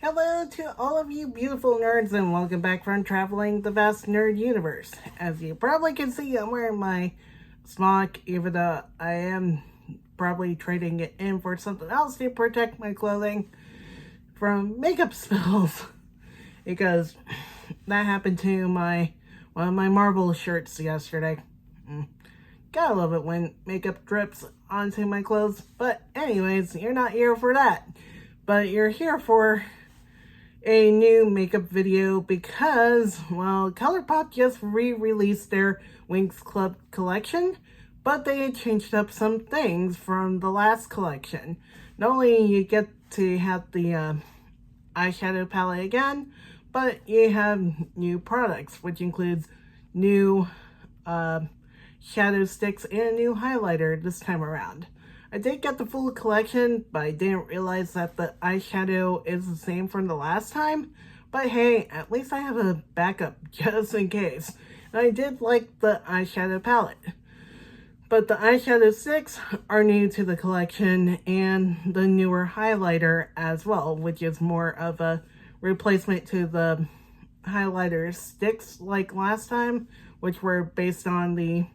Hello to all of you beautiful nerds and welcome back from traveling the vast nerd universe. As you probably can see, I'm wearing my smock even though I am probably trading it in for something else to protect my clothing from makeup spills. Because that happened to one of my Marvel shirts yesterday. Gotta love it when makeup drips onto my clothes. But anyways, you're not here for that. But you're here for a new makeup video because, well, ColourPop just re-released their Winx Club collection, but they changed up some things from the last collection. Not only you get to have the eyeshadow palette again, but you have new products, which includes new shadow sticks and a new highlighter this time around. I did get the full collection, but I didn't realize that the eyeshadow is the same from the last time. But hey, at least I have a backup just in case. And I did like the eyeshadow palette. But the eyeshadow sticks are new to the collection and the newer highlighter as well, which is more of a replacement to the highlighter sticks like last time, which were based on the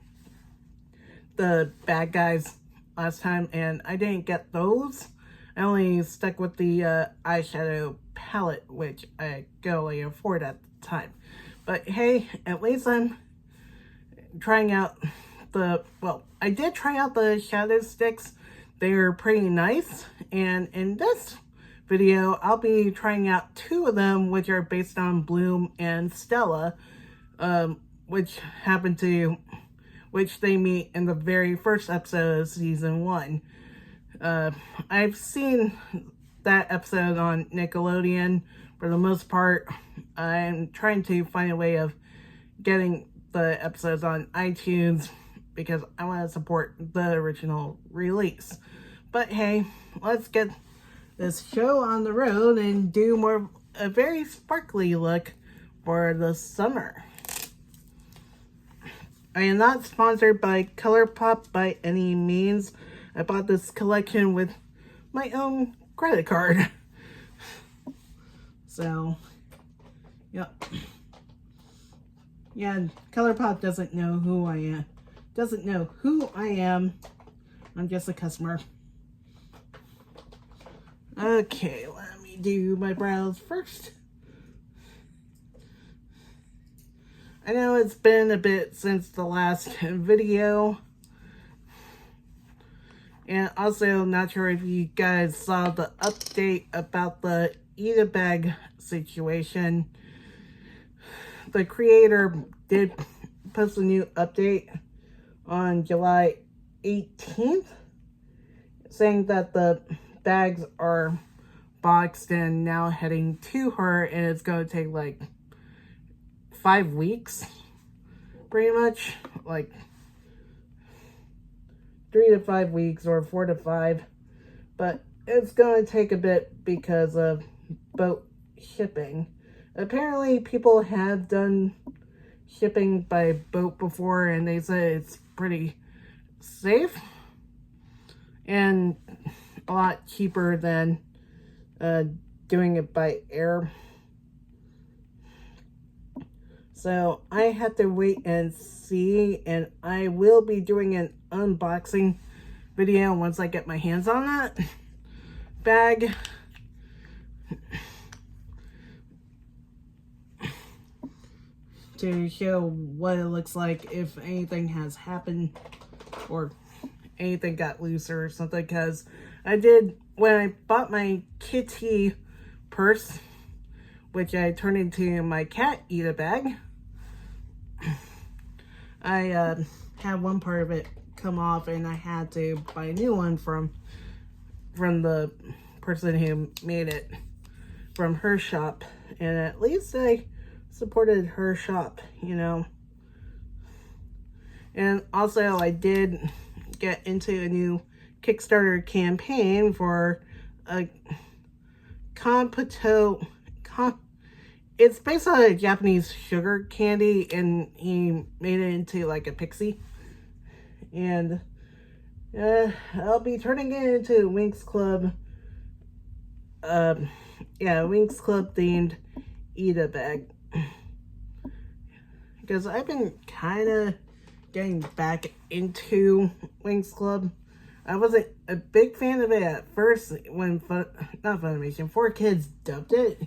bad guys last time, and I didn't get those. I only stuck with the eyeshadow palette, which I could only afford at the time. But hey, at least I'm trying out I did try out the shadow sticks. They're pretty nice, and in this video, I'll be trying out two of them, which are based on Bloom and Stella, which they meet in the very first episode of season 1. I've seen that episode on Nickelodeon for the most part. I'm trying to find a way of getting the episodes on iTunes because I want to support the original release. But hey, let's get this show on the road and do a very sparkly look for the summer. I am not sponsored by ColourPop by any means. I bought this collection with my own credit card. So, yep. Yeah, ColourPop doesn't know who I am. Doesn't know who I am. I'm just a customer. Okay, let me do my brows first. I know it's been a bit since the last video. And also, not sure if you guys saw the update about the Eat-A-Bag situation. The creator did post a new update on July 18th, saying that the bags are boxed and now heading to her, and it's going to take like 5 weeks, pretty much, like 3 to 5 weeks or 4 to 5, but it's going to take a bit because of boat shipping. Apparently people have done shipping by boat before, and they say it's pretty safe and a lot cheaper than doing it by air. So I have to wait and see, and I will be doing an unboxing video once I get my hands on that bag. To show what it looks like if anything has happened or anything got loose or something, because I did, when I bought my kitty purse, which I turned into my cat Eat-A-Bag, I had one part of it come off and I had to buy a new one from the person who made it, from her shop. And at least I supported her shop, you know. And also I did get into a new Kickstarter campaign for a it's based on a Japanese sugar candy, and he made it into like a pixie. And I'll be turning it into Winx Club yeah, Winx Club themed eat a bag. Because I've been kind of getting back into Winx Club. I wasn't a big fan of it at first when not Funimation, 4Kids dubbed it,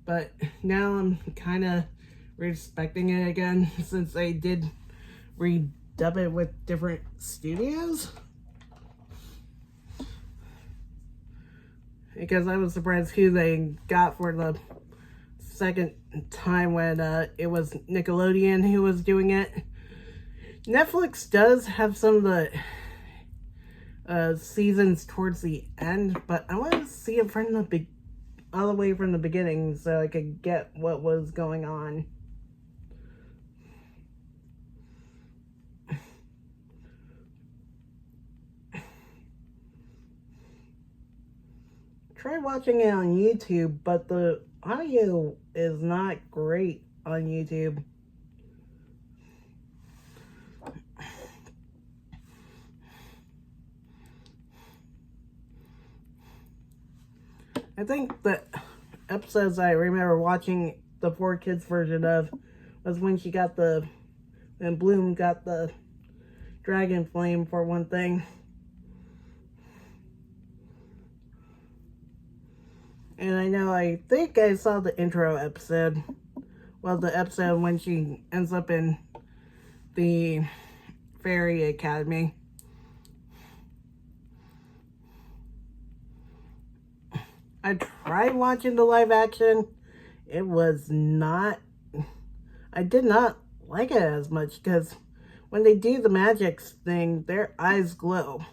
but now I'm kind of respecting it again since they did redub it with different studios. Because I was surprised who they got for the second time when it was Nickelodeon who was doing it. Netflix does have some of the seasons towards the end, but I wanted to see it from the all the way from the beginning so I could get what was going on. Try watching it on YouTube, but the audio is not great on YouTube. I think the episodes I remember watching the 4Kids version of was when Bloom got the dragon flame for one thing. And I think I saw the intro episode. Well, the episode when she ends up in the Fairy Academy. I tried watching the live action. It was not... I did not like it as much because when they do the magic thing, their eyes glow.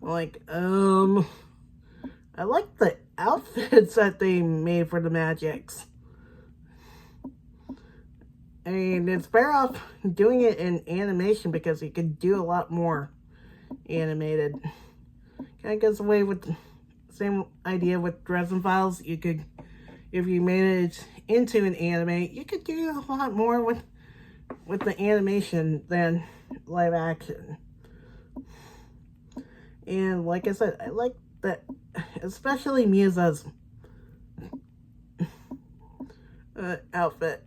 Like, I like the outfits that they made for the magics. I mean, it's better off doing it in animation because you can do a lot more animated. Kind of goes away with the same idea with Dresden Files. You could, if you made it into an anime, you could do a lot more with the animation than live action. And like I said, I like that, especially Musa's outfit.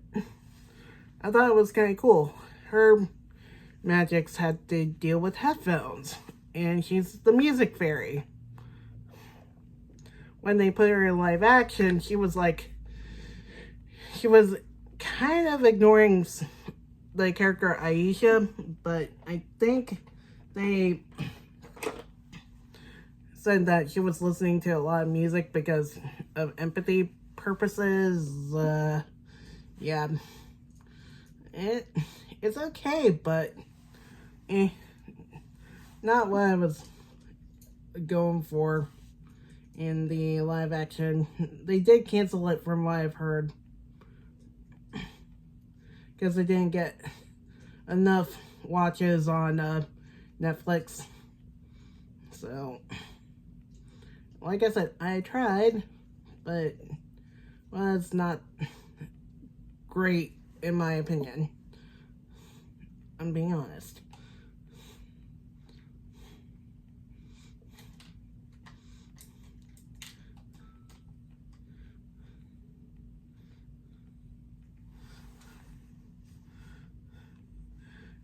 I thought it was kind of cool. Her magics had to deal with headphones, and she's the music fairy. When they put her in live action, she was kind of ignoring the character Aisha, but I think they said that she was listening to a lot of music because of empathy purposes. Yeah. It's okay, but not what I was going for in the live action. They did cancel it from what I've heard because they didn't get enough watches on Netflix. So, like I said, I tried, but was not great in my opinion. I'm being honest.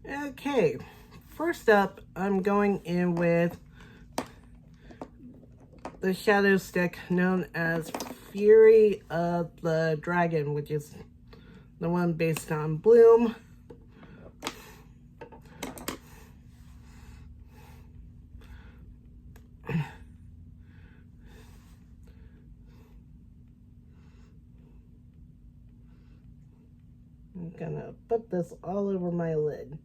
Okay, first up, I'm going in with the shadow stick known as Fury of the Dragon, which is the one based on Bloom. I'm gonna put this all over my lid.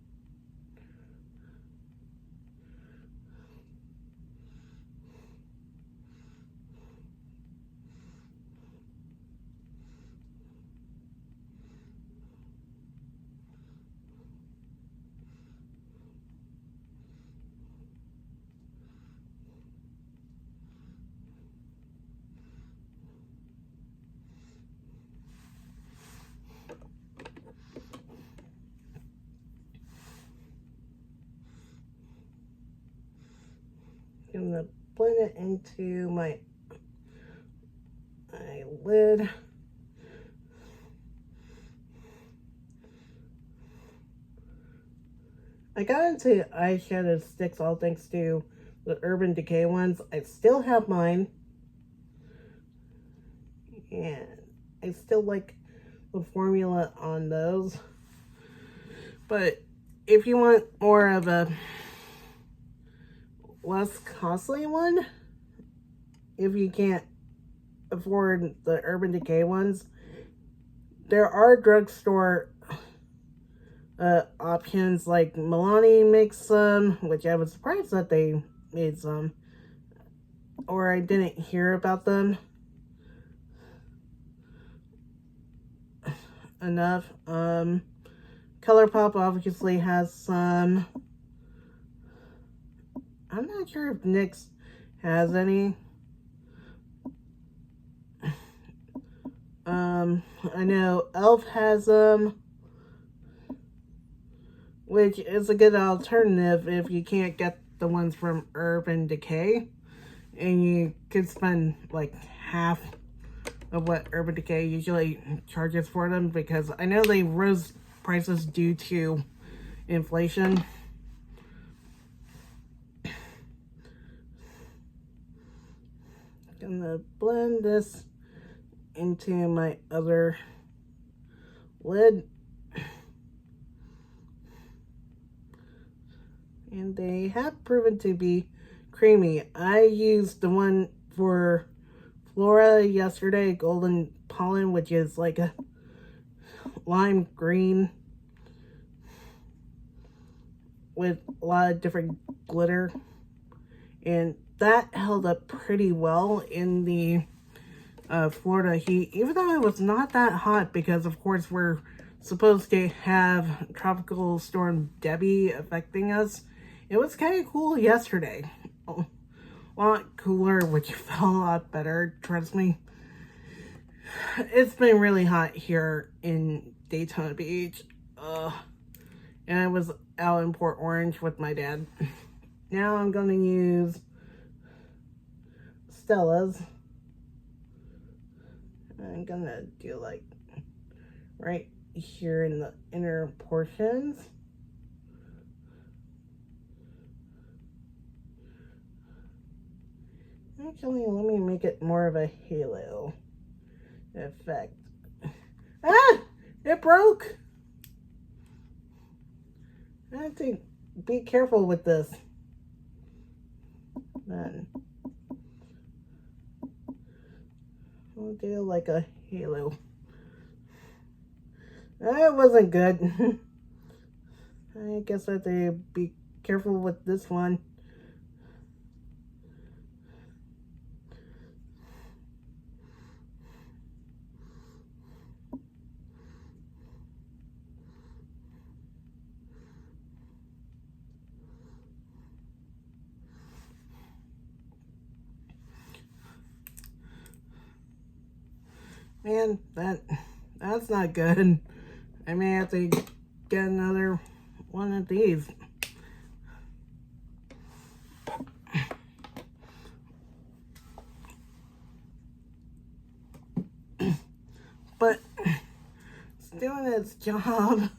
I'm gonna blend it into my lid. I got into eyeshadow sticks all thanks to the Urban Decay ones. I still have mine. And I still like the formula on those. But if you want more of a less costly one, if you can't afford the Urban Decay ones, there are drugstore options. Like Milani makes some, which I was surprised that they made some, or I didn't hear about them enough. ColourPop obviously has some. I'm not sure if NYX has any. I know Elf has them, which is a good alternative if you can't get the ones from Urban Decay, and you could spend like half of what Urban Decay usually charges for them, because I know they rose prices due to inflation. Gonna blend this into my other lid. And they have proven to be creamy. I used the one for Flora yesterday, Golden Pollen, which is like a lime green with a lot of different glitter. And that held up pretty well in the Florida heat, even though it was not that hot, because of course we're supposed to have Tropical Storm Debbie affecting us. It was kind of cool yesterday. A lot cooler, which felt a lot better, trust me. It's been really hot here in Daytona Beach. And I was out in Port Orange with my dad. Now I'm going to use Stella's. I'm going to do like right here in the inner portions. Actually, let me make it more of a halo effect. Ah! It broke! I have to be careful with this. Then we'll do like a halo. That wasn't good. I guess I have to be careful with this one. Man, that's not good. I may have to get another one of these. But it's doing its job.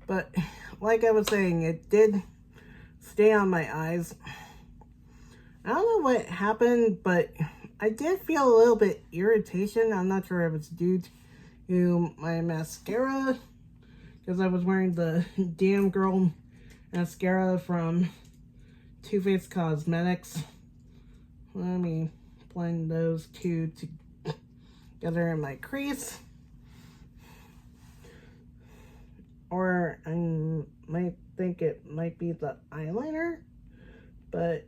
But like I was saying, it did stay on my eyes. I don't know what happened, but I did feel a little bit irritation. I'm not sure if it's due to my mascara, because I was wearing the Damn Girl mascara from Too Faced Cosmetics. Let me blend those two together in my crease. Or I might think it might be the eyeliner, but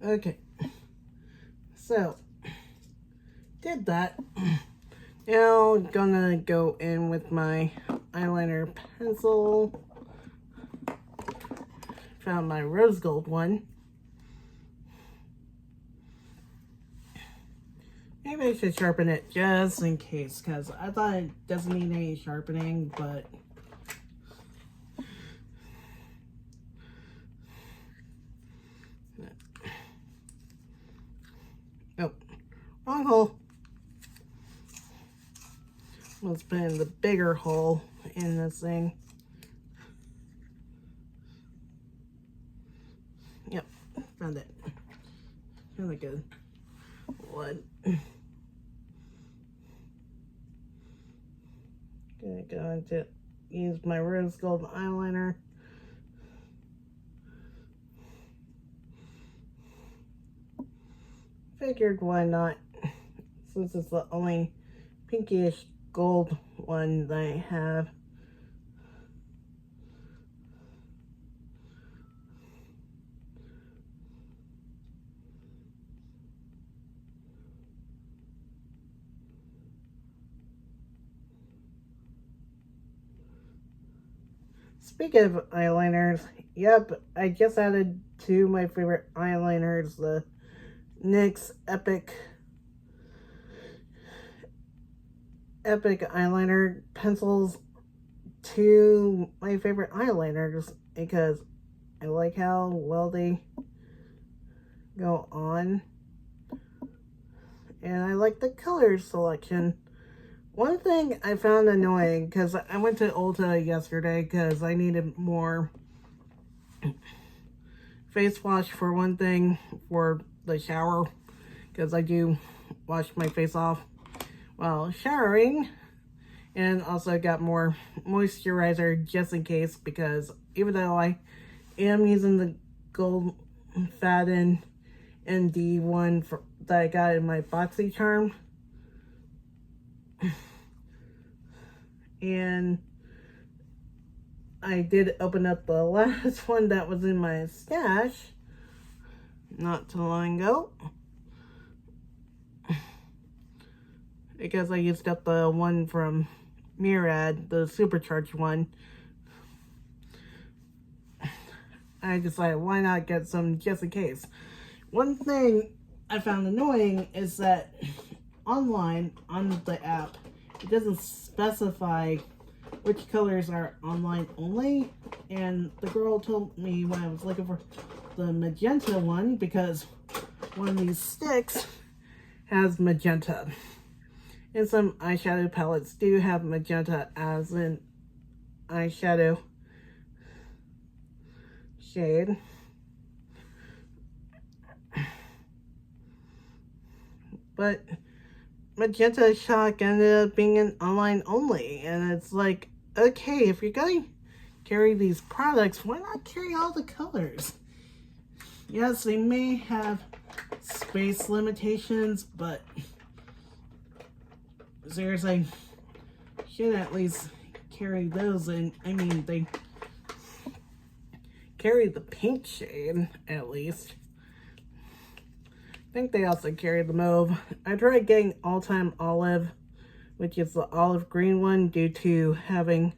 okay, so did that. Now I'm gonna go in with my eyeliner pencil. Found my rose gold one. Maybe I should sharpen it just in case, because I thought it doesn't need any sharpening, but oh, wrong hole. Let's put in the bigger hole in this thing. Yep, found it. Really good. What? Gonna go to use my rose gold eyeliner. Figured why not, since it's the only pinkish gold one that I have. Speaking of eyeliners, yep, I just added two of my favorite eyeliners, the NYX Epic eyeliner pencils, to my favorite eyeliners because I like how well they go on, and I like the color selection. One thing I found annoying, because I went to Ulta yesterday because I needed more face wash for one thing for the shower, because I do wash my face off while showering, and also got more moisturizer just in case, because even though I am using the Gold Faden ND one that I got in my BoxyCharm, and I did open up the last one that was in my stash not too long ago, because I used up the one from Murad, the supercharged one. I decided why not get some just in case. One thing I found annoying is that online on the app, it doesn't specify which colors are online only, and the girl told me when I was looking for the magenta one, because one of these sticks has magenta, and some eyeshadow palettes do have magenta as an eyeshadow shade. But Magenta Shock ended up being an online only, and it's like, okay, if you're going to carry these products, why not carry all the colors? Yes, they may have space limitations, but seriously, should at least carry those. And I mean, they carry the pink shade at least. I think they also carry the mauve. I tried getting All Time Olive, which is the olive green one, due to having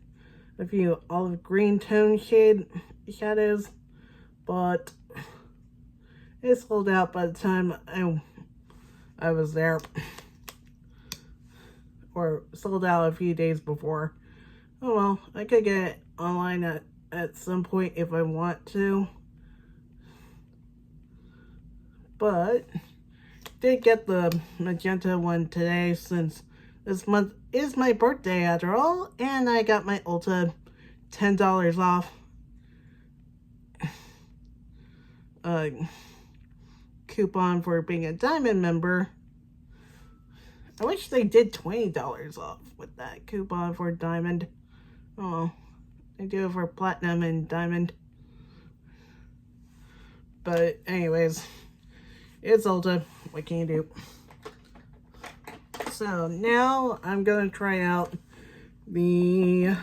a few olive green tone shadows, but it sold out by the time I was there, or sold out a few days before. Oh well, I could get it online at some point if I want to, but did get the magenta one today, since this month is my birthday after all, and I got my Ulta $10 off coupon for being a diamond member. I wish they did $20 off with that coupon for diamond. Oh, they do it for platinum and diamond. But anyways, it's Ulta. What can you do? So now I'm going to try out the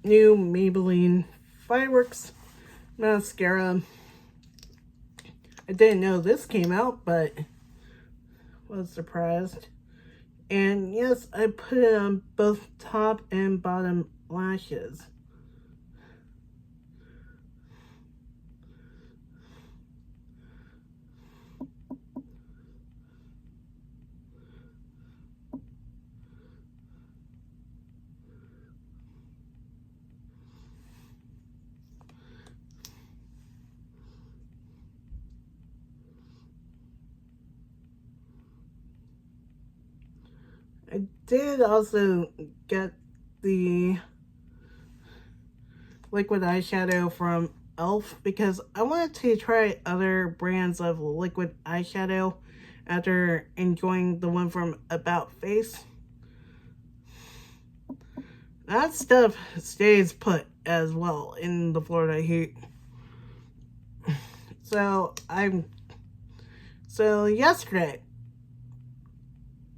new Maybelline Fireworks mascara. I didn't know this came out, but was surprised. And yes, I put it on both top and bottom lashes. I did also get the liquid eyeshadow from e.l.f. because I wanted to try other brands of liquid eyeshadow after enjoying the one from About Face. That stuff stays put as well in the Florida heat. So yesterday,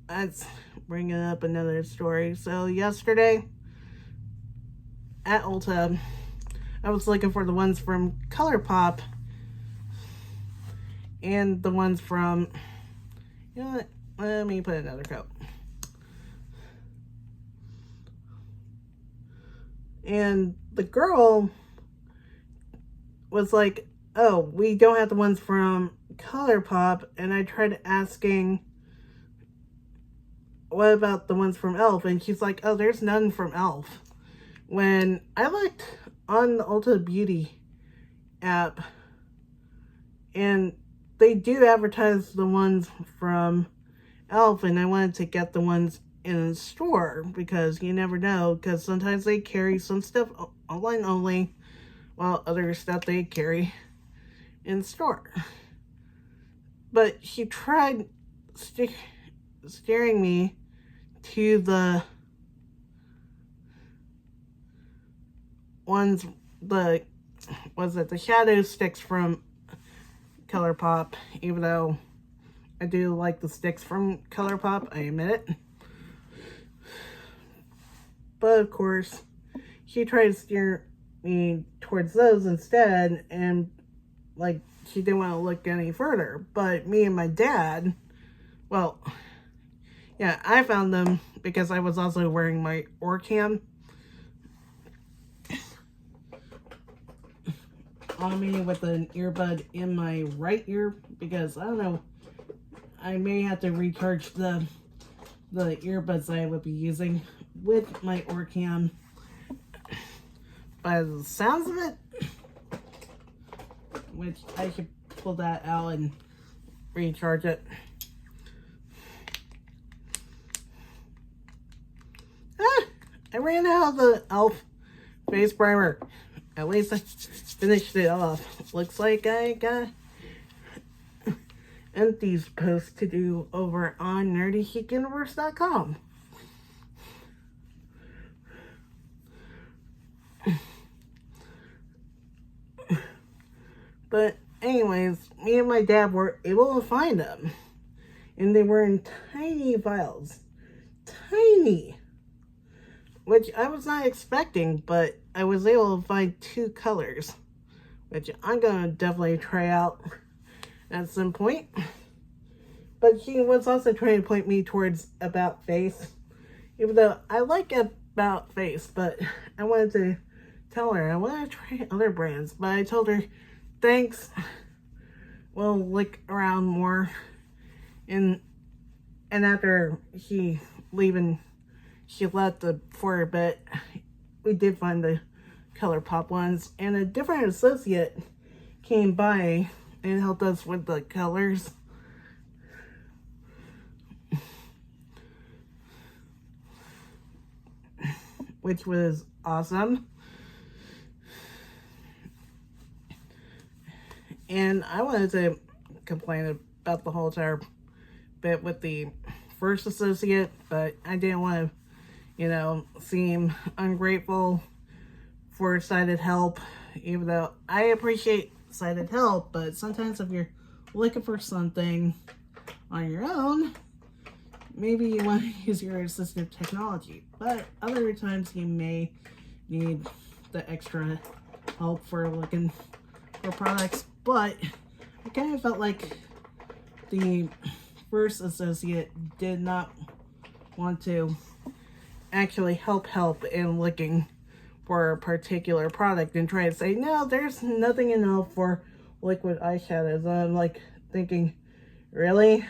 let's bring up another story. So yesterday at Ulta, I was looking for the ones from ColourPop and the ones from, you know what, let me put another coat. And the girl was like, oh, we don't have the ones from ColourPop. And I tried asking, what about the ones from e.l.f.? And she's like, oh, there's none from e.l.f. When I looked on the Ulta Beauty app, and they do advertise the ones from e.l.f. and I wanted to get the ones in the store because you never know, because sometimes they carry some stuff online only while other stuff they carry in store. But she tried steering me to the ones, the shadow sticks from ColourPop, even though I do like the sticks from ColourPop, I admit it. But of course, she tried to steer me towards those instead, and like she didn't want to look any further. But me and my dad, well, yeah, I found them because I was also wearing my Orcam on me with an earbud in my right ear because I don't know, I may have to recharge the earbuds I would be using with my Orcam. By the sounds of it, which I should pull that out and recharge it. I ran out of the e.l.f. face primer. At least I finished it off. Looks like I got empties post to do over on nerdygeekuniverse.com. But anyways, me and my dad were able to find them. And they were in tiny vials. Tiny! Which I was not expecting, but I was able to find 2 colors. Which I'm going to definitely try out at some point. But she was also trying to point me towards About Face. Even though I like About Face, but I wanted to tell her I want to try other brands. But I told her, thanks. We'll look around more. And after she left for a bit, we did find the ColourPop ones. And a different associate came by and helped us with the colors. Which was awesome. And I wanted to complain about the whole entire bit with the first associate, but I didn't want to, seem ungrateful for sighted help, even though I appreciate sighted help, but sometimes if you're looking for something on your own, maybe you want to use your assistive technology, but other times you may need the extra help for looking for products. But I kind of felt like the first associate did not want to actually help in looking for a particular product and try to say, no, there's nothing enough for liquid eyeshadows. And I'm like thinking, really?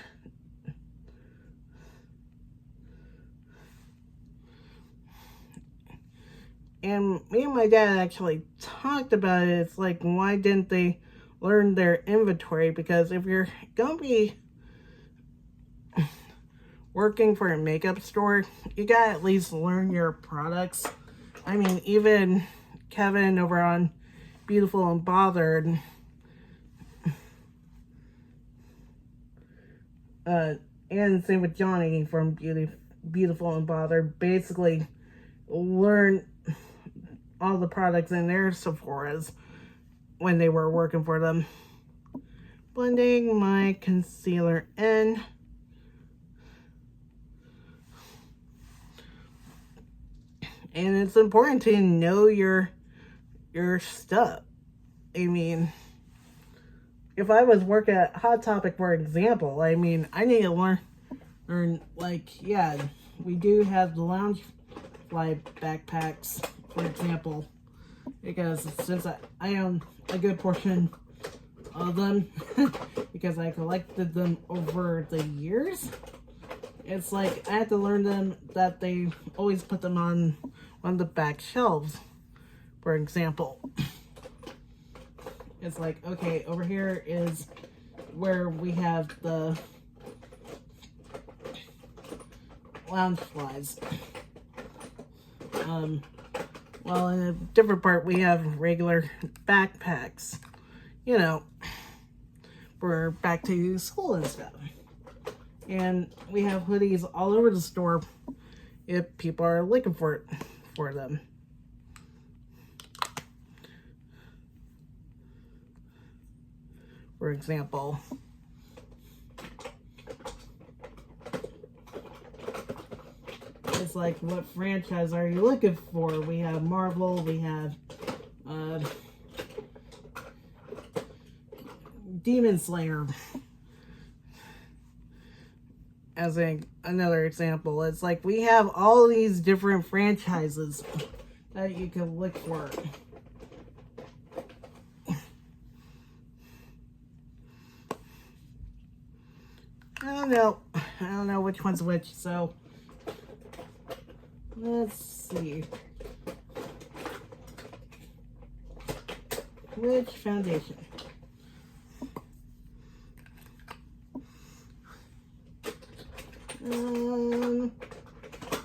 And me and my dad actually talked about it. It's like, why didn't they learn their inventory? Because if you're gonna be working for a makeup store, you gotta at least learn your products. I mean, even Kevin over on Beautiful and Bothered, and same with Johnny from Beautiful and Bothered, basically learn all the products in their Sephora's when they were working for them. Blending my concealer in. And it's important to know your stuff. I mean, if I was working at Hot Topic, for example, I mean, I need to learn like, yeah, we do have the Loungefly backpacks, for example, because since I own a good portion of them, because I collected them over the years, it's like I had to learn them that they always put them on one of the back shelves, for example. It's like, okay, over here is where we have the Loungeflies. Well, in a different part, we have regular backpacks, you know, for back to school and stuff. And we have hoodies all over the store if people are looking for them. For example, it's like, what franchise are you looking for? We have Marvel, we have Demon Slayer as another example. It's like we have all these different franchises that you can look for. I don't know which one's which, so let's see. Which foundation?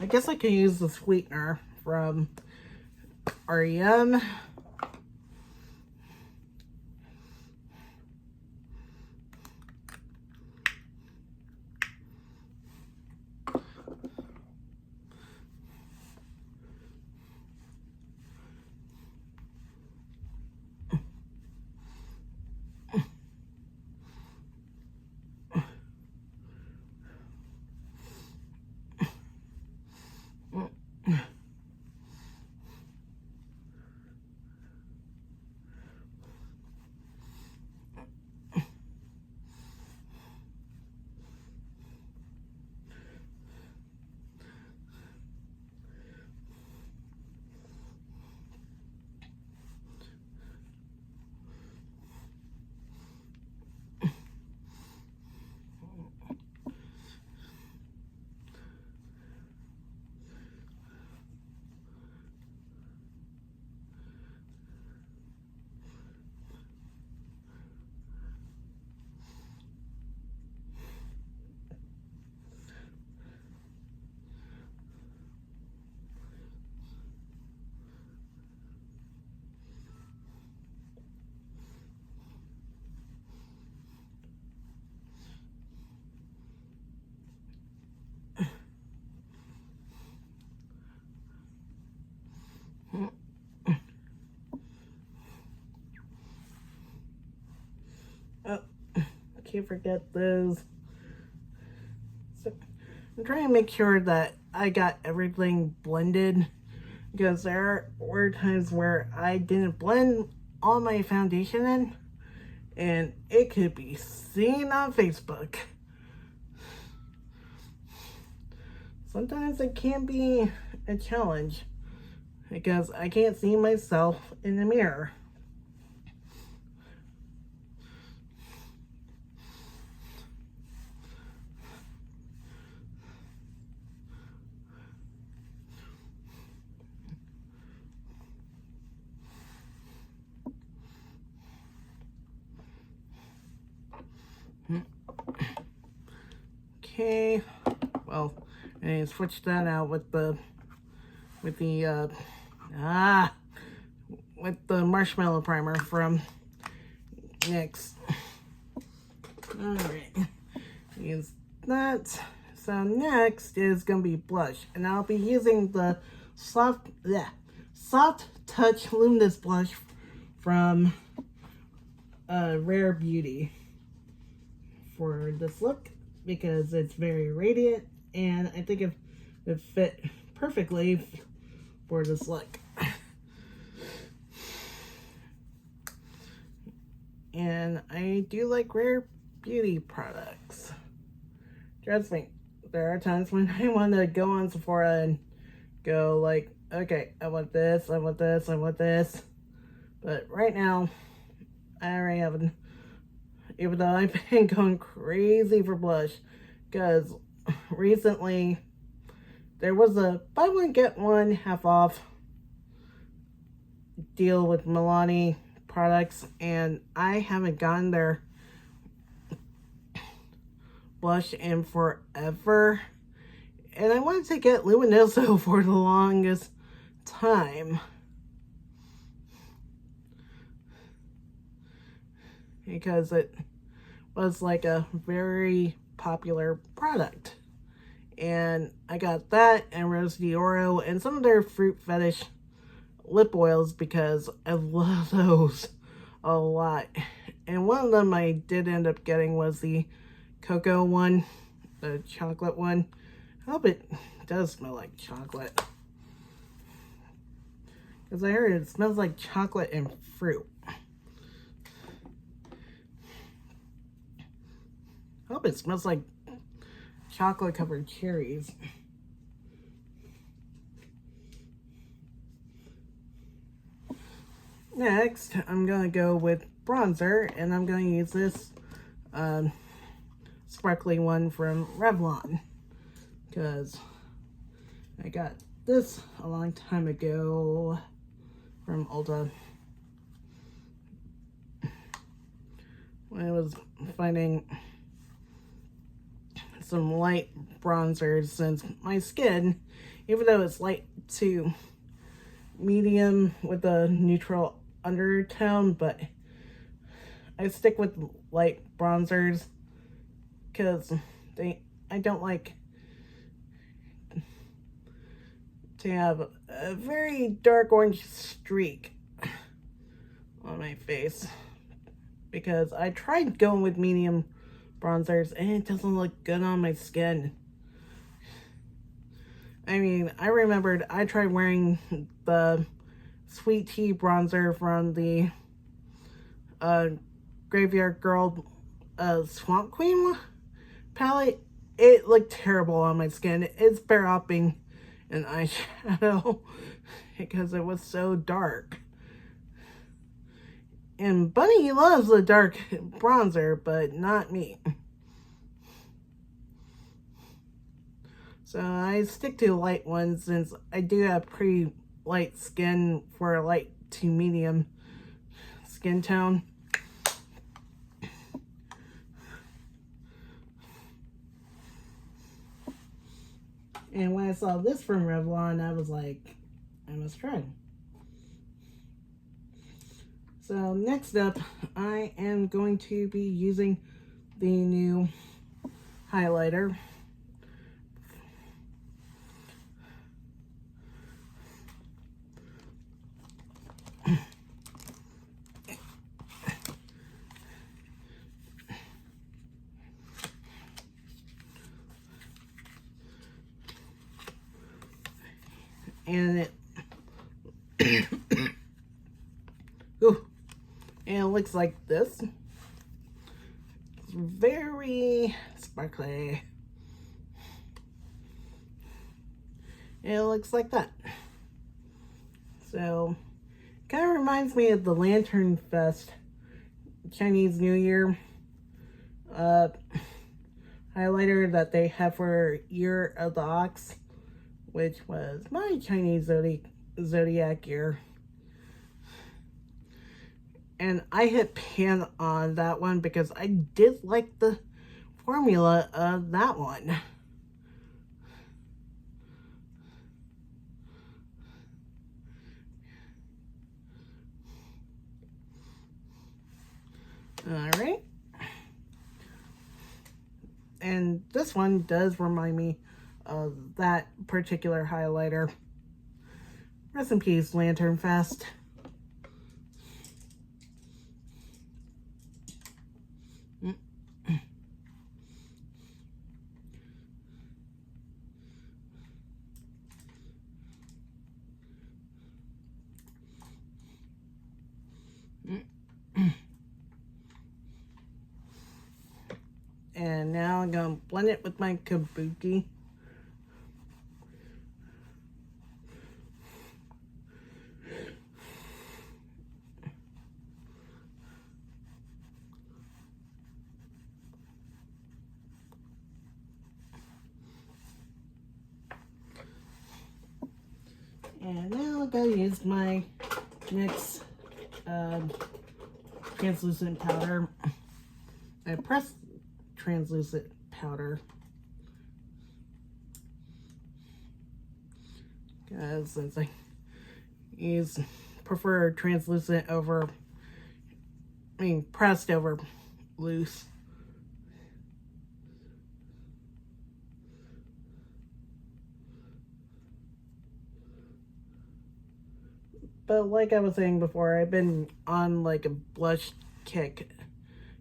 I guess I can use the sweetener from REM. Oh, I can't forget those. So I'm trying to make sure that I got everything blended, because there were times where I didn't blend all my foundation in, and it could be seen on Facebook. sometimes it can be a challenge because I can't see myself in the mirror. Okay, well, I switched that out with the marshmallow primer from Winx. Alright, use that. So next is gonna be blush, and I'll be using the soft touch luminous blush from Rare Beauty for this look, because it's very radiant and I think it would fit perfectly for this look. And I do like Rare Beauty products. Trust me, there are times when I want to go on Sephora and go like, okay, I want this, I want this, I want this. But right now, I already have an, even though I've been going crazy for blush, because recently there was a buy one get one half off deal with Milani products, and I haven't gotten their blush in forever, and I wanted to get Luminoso for the longest time because it was like a very popular product. And I got that and Rose Dioro and some of their Fruit Fetish lip oils because I love those a lot. And one of them I did end up getting was the cocoa one, the chocolate one. I hope it does smell like chocolate, because I heard it smells like chocolate and fruit. I hope it smells like chocolate covered cherries. Next, I'm going to go with bronzer, and I'm going to use this sparkly one from Revlon, because I got this a long time ago from Ulta when I was finding some light bronzers, since my skin, even though it's light to medium with a neutral undertone, but I stick with light bronzers because I don't like to have a very dark orange streak on my face, because I tried going with medium bronzers and it doesn't look good on my skin. I mean, I remembered I tried wearing the Sweet Tea bronzer from the Graveyard Girl Swamp Queen palette. It looked terrible on my skin. It's bare upping an eyeshadow because it was so dark. And Bunny loves the dark bronzer, but not me. So I stick to light ones since I do have pretty light skin for a light to medium skin tone. And when I saw this from Revlon, I was like, I must try. So next up, I am going to be using the new highlighter. And it ooh, and it looks like this. It's very sparkly. It looks like that. So, kind of reminds me of the Lantern Fest Chinese New Year highlighter that they have for Year of the Ox, which was my Chinese zodiac year. And I hit pan on that one because I did like the formula of that one. Alright. And this one does remind me of that particular highlighter. Rest in peace, Lantern Fest. And now I'm going to blend it with my kabuki. And now I'm going to use my Winx translucent powder. I pressed translucent powder because since I prefer translucent over, pressed over loose. But like I was saying before, I've been on like a blush kick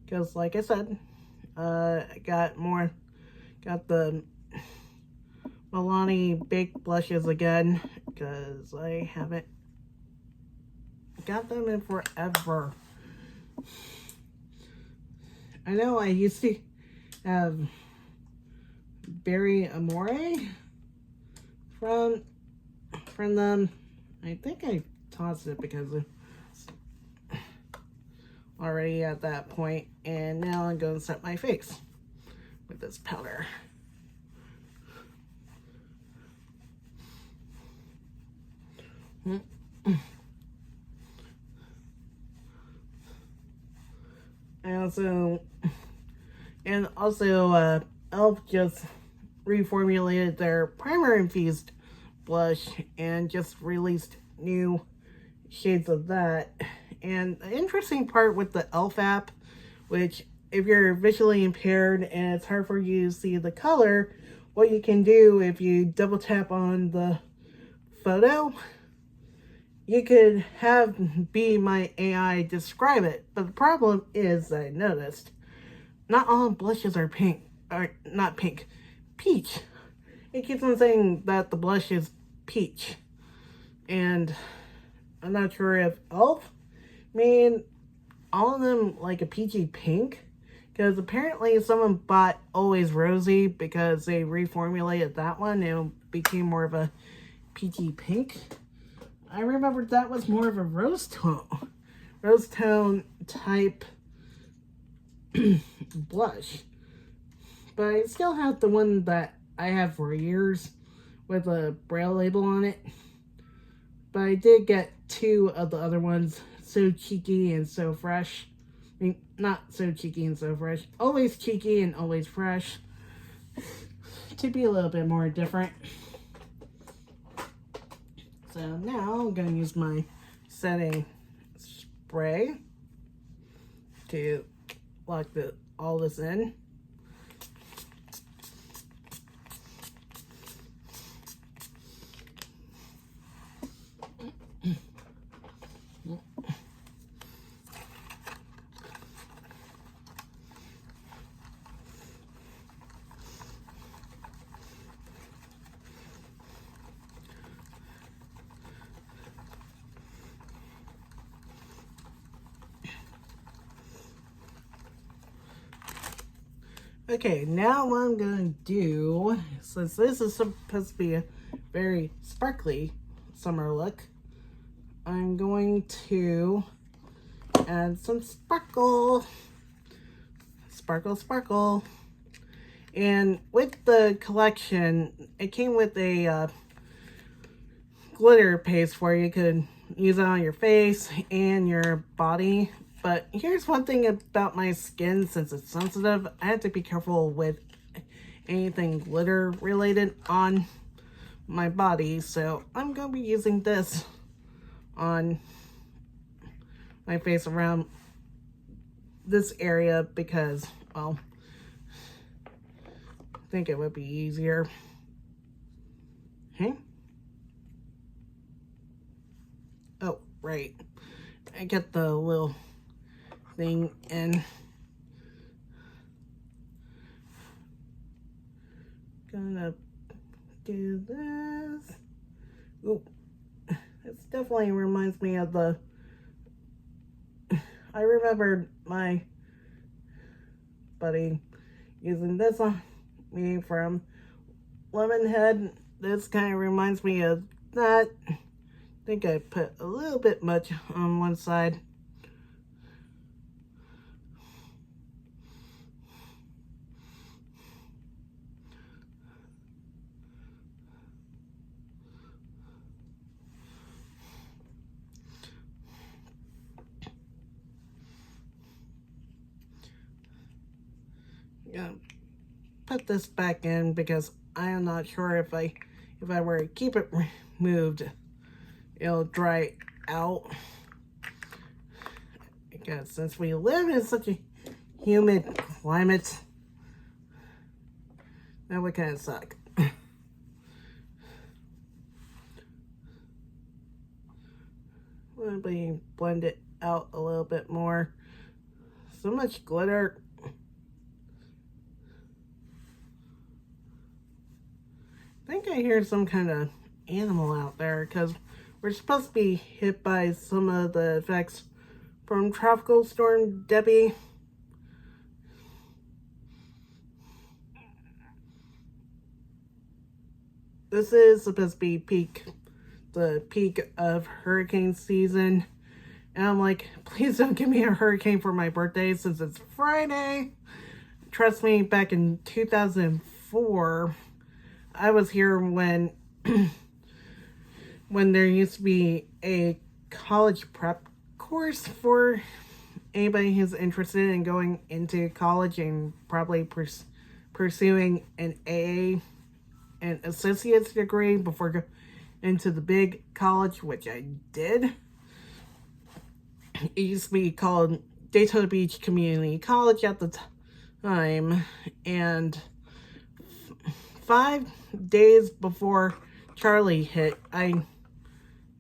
because like I said, I got the Milani baked blushes again because I haven't got them in forever. I know I used to have Berry Amore from them. I think I tossed it because it's already at that point, and now I'm going to set my face with this powder. And also, e.l.f. just reformulated their primer infused blush and just released new shades of that. And the interesting part with the e.l.f. app, which if you're visually impaired and it's hard for you to see the color, what you can do if you double tap on the photo, you could have Be My AI describe it. But the problem is, I noticed, not all blushes are pink, or not pink, peach. It keeps on saying that the blush is peach. And I'm not sure if e.l.f. made all of them like a peachy pink. Because apparently someone bought Always Rosy because they reformulated that one and it became more of a peachy pink. I remember that was more of a rose tone type blush. But I still have the one that I have for years with a Braille label on it. But I did get two of the other ones, So Cheeky and So Fresh. I mean, not So Cheeky and So Fresh. Always Cheeky and Always Fresh. To be a little bit more different. So now I'm going to use my setting spray to lock all this in. Okay, now what I'm going to do, since this is supposed to be a very sparkly summer look, I'm going to add some sparkle. Sparkle, sparkle. And with the collection, it came with a glitter paste where you could use it on your face and your body. But here's one thing about my skin, since it's sensitive, I have to be careful with anything glitter related on my body. So I'm going to be using this on my face around this area because, well, I think it would be easier. Okay. Oh, right. I get the little thing in. Gonna do this. Ooh, this definitely reminds me of the. I remembered my buddy using this on me from Lemonhead. This kind of reminds me of that. I think I put a little bit much on one side. Yeah, put this back in because I am not sure if I were to keep it removed, it'll dry out. Because since we live in such a humid climate, that would kind of suck. Let me blend it out a little bit more. So much glitter. I think I hear some kind of animal out there because we're supposed to be hit by some of the effects from Tropical Storm Debbie. This is supposed to be the peak of hurricane season. And I'm like, please don't give me a hurricane for my birthday since it's Friday. Trust me, back in 2004, I was here when when there used to be a college prep course for anybody who's interested in going into college and probably pursuing an AA and associate's degree before going into the big college, which I did. It used to be called Daytona Beach Community College at the time, and 5 days before Charlie hit, I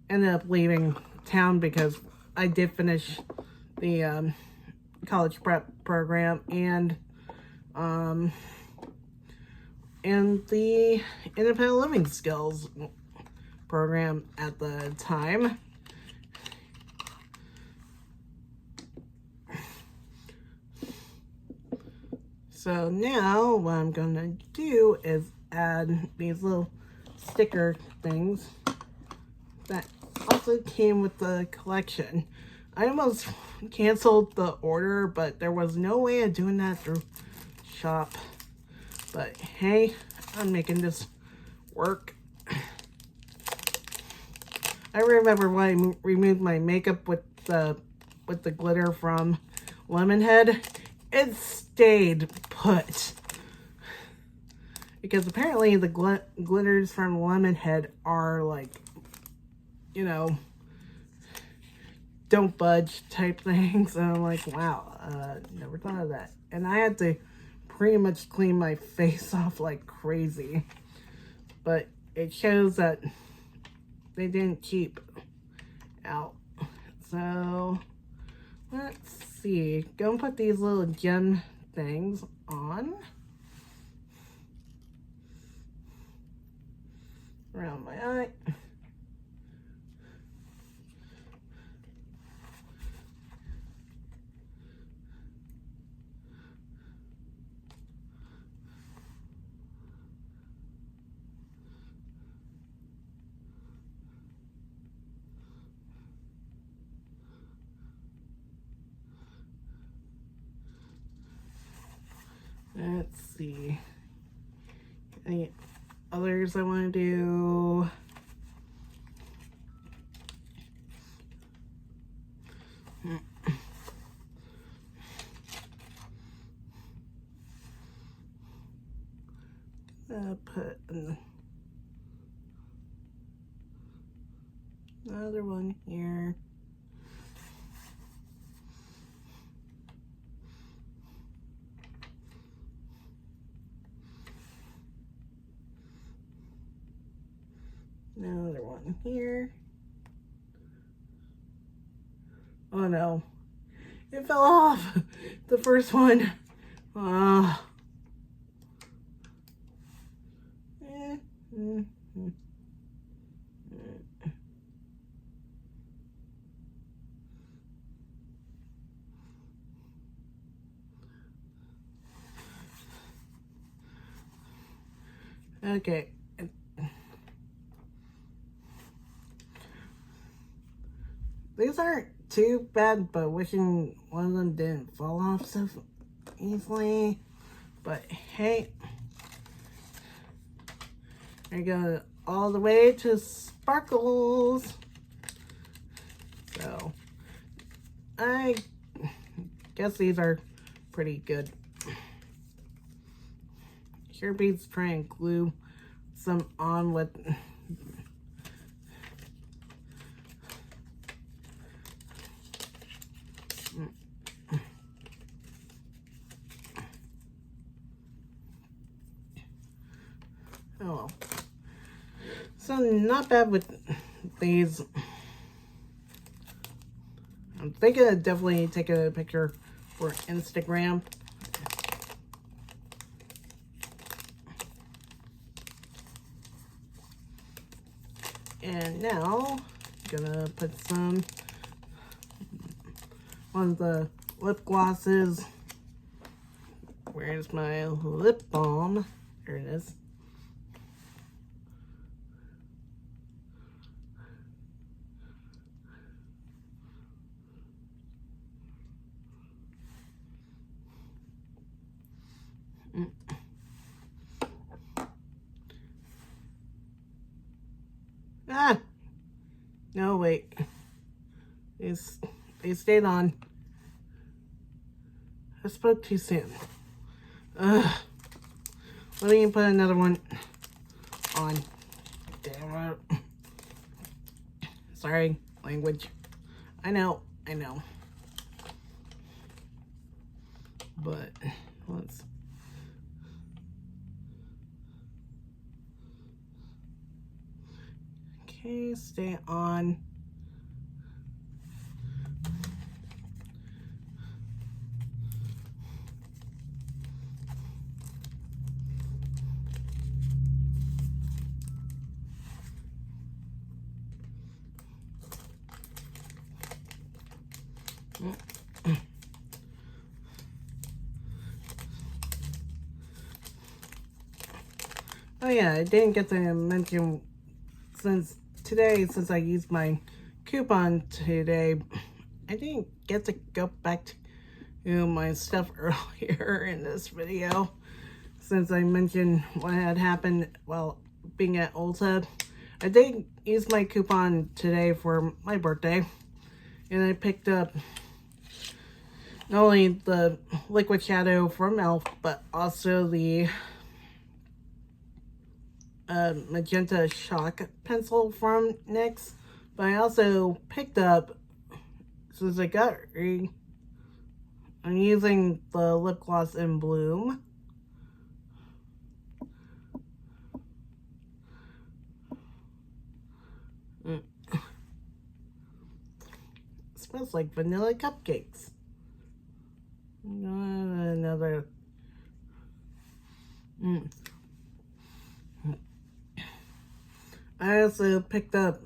ended up leaving town because I did finish the college prep program and the independent living skills program at the time. So now what I'm gonna do is add these little sticker things that also came with the collection. I almost canceled the order, but there was no way of doing that through shop. But hey, I'm making this work. I remember when I removed my makeup with the glitter from Lemonhead, it stayed put. Because apparently the glitters from Lemonhead are like, you know, don't budge type things. And I'm like, wow, never thought of that. And I had to pretty much clean my face off like crazy. But it shows that they didn't keep out. So let's see. Go put these little gem things on around my eye. see. Any others I want to do? Put another one here. Another one here. Oh no, it fell off. The first one. Okay. These aren't too bad, but wishing one of them didn't fall off so easily. But hey, I go all the way to sparkles. So I guess these are pretty good. Kirby's trying to glue some on with oh well. So not bad with these. I'm thinking of definitely taking a picture for Instagram. And now, I'm gonna put some on the lip glosses. Where's my lip balm? There it is. Ah! No, wait. They stayed on. I spoke too soon. Ugh. Let me put another one on. Damn it. Sorry, language. I know. But, let's... Okay, stay on. Oh yeah, I didn't get to mention since I used my coupon today, I didn't get to go back to my stuff earlier in this video since I mentioned what had happened while being at Ulta. I did use my coupon today for my birthday, and I picked up not only the Liquid Shadow from e.l.f., but also the Magenta Shock pencil from NYX. But I also picked up, since I got I'm using the lip gloss in Bloom. It smells like vanilla cupcakes. Another. I also picked up,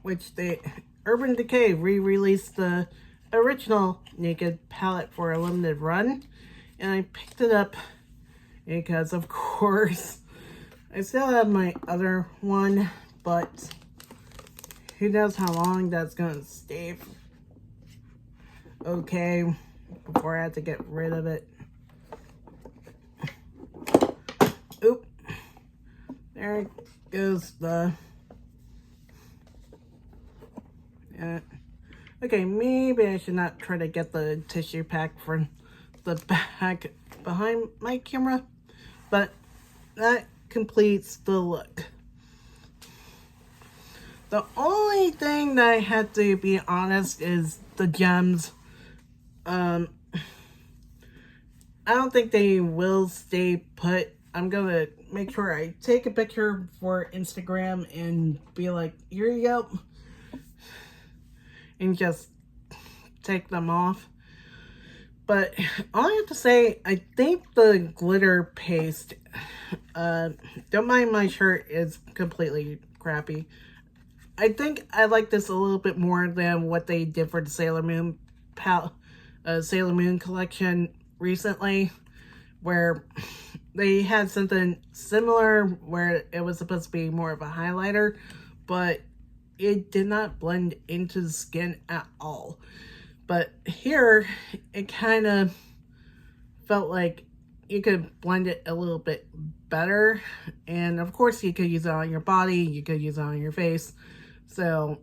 which Urban Decay re-released the original Naked palette for a limited run, and I picked it up because, of course, I still have my other one, but who knows how long that's gonna stay okay before I have to get rid of it. Oop. There goes the... okay, maybe I should not try to get the tissue pack from the back behind my camera, but that completes the look. The only thing that I had to be honest is the gems. I don't think they will stay put. I'm gonna make sure I take a picture for Instagram and be like, here you go, and just take them off. But all I have to say, I think the glitter paste, don't mind my shirt, is completely crappy. I think I like this a little bit more than what they did for the Sailor Moon collection recently, where they had something similar where it was supposed to be more of a highlighter, but it did not blend into the skin at all. But here, it kind of felt like you could blend it a little bit better. And of course, you could use it on your body, you could use it on your face. So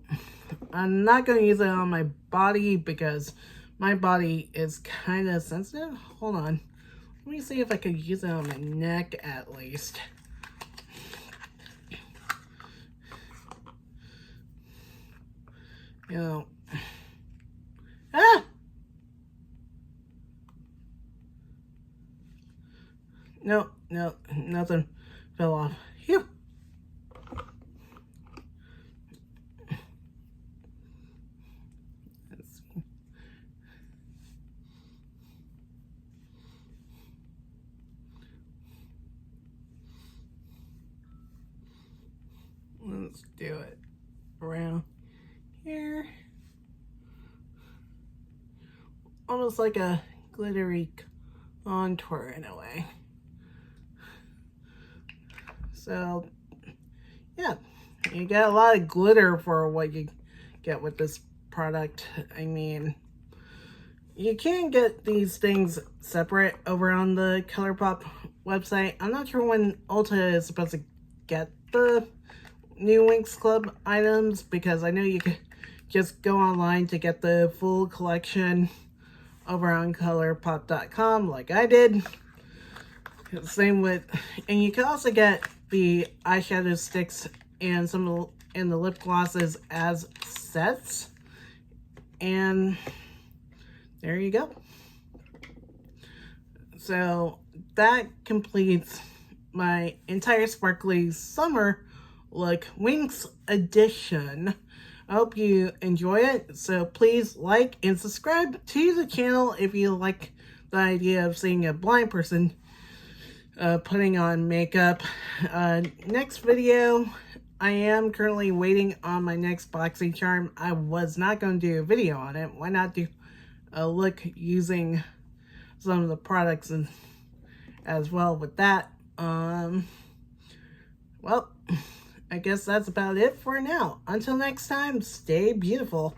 I'm not going to use it on my body because my body is kind of sensitive. Hold on. Let me see if I could use it on my neck at least. You know. Ah! No, nothing fell off. Phew. Let's see. Let's do it around here. Almost like a glittery contour in a way. So, yeah, you get a lot of glitter for what you get with this product. I mean, you can get these things separate over on the ColourPop website. I'm not sure when Ulta is supposed to get the new Winx Club items, because I know you could just go online to get the full collection over on ColourPop.com like I did. Same with, and you can also get the eyeshadow sticks and some of the, and the lip glosses as sets. And there you go. So that completes my entire sparkly summer look Winx edition. I hope you enjoy it. So please like and subscribe to the channel if you like the idea of seeing a blind person putting on makeup. Next video, I am currently waiting on my next boxing charm. I was not going to do a video on it. Why not do a look using some of the products and as well with that. Well, I guess that's about it for now. Until next time, stay beautiful.